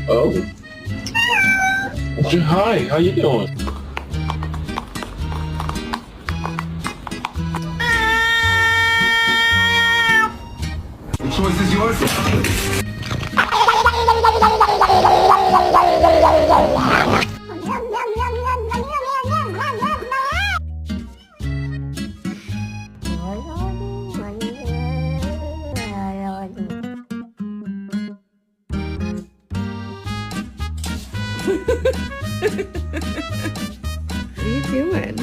Oh. Hi, how you doing? The choice is yours. What are you doing?